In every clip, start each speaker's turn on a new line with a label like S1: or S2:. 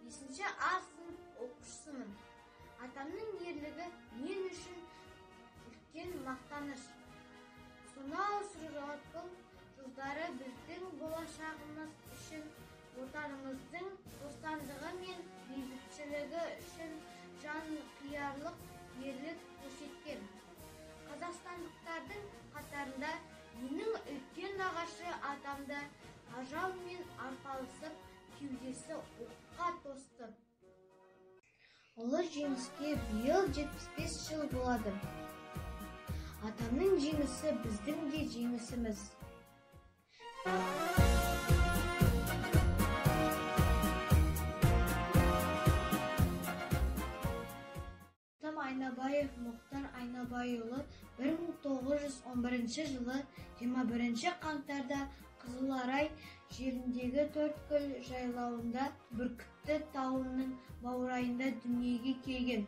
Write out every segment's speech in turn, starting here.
S1: 5. A sınıf оқушысымын. Атамның ерлігі мен үшін үлкен мақтаныш. Сонау сұрғылтым жылдары біздің болашағымыз үшін, отанымыздың бостандығы мен бейбітшілігі үшін жанқиярлық ерлік көрсеткен. Қазақстандықтардың қатарында менің үлкен нағашы атамды ажалмен арпалысып, кеудесі оққа тосты. Ұлы жеңіске биыл 75 жыл болады. Атамның жеңісі біздің де жеңісіміз. Атам Айнабаев Мұхтар Айнабайұлы 1911 жылы 21 қаңтарда Қызыларай жеріндегі Төрткүл жайлауында Бүркітті тауының баурайында дүниеге келген.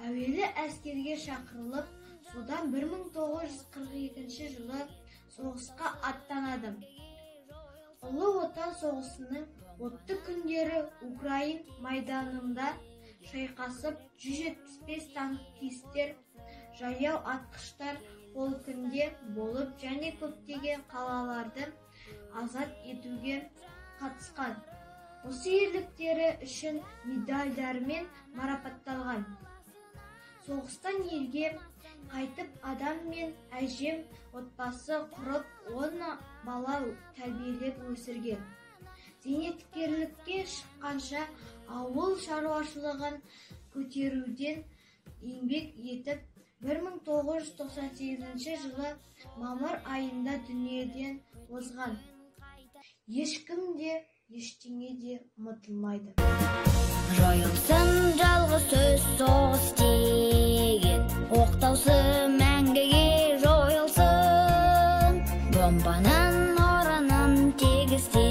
S1: Әуелі әскерге шақырылып, содан 1942 жылы соғысқа аттанады. Ұлы Отан соғысының отты күндері Украин майданында шайқасып, 175 танкистер, жаяу атқыштар полкінде болып және көптеген қалаларды азат етуге қатысқан. Осы ерліктері үшін медальдармен марапатталған. Соғыстан елге қайтып адам мен әжем отбасы құрып, 10 бала тәрбиелеп өсірген. Зейнеткерлікке шыққанша ауыл шаруашылығын көтеруден еңбек етіп, 1998 жылы мамыр айында дүниеден озған. Ешкім де, ештеңе де ұмытылмайды.
S2: Жойылсын жалғыз сөз соғыс деген, оқтаусы мәңгіге жойылсын, бомбаның орынын тегістен.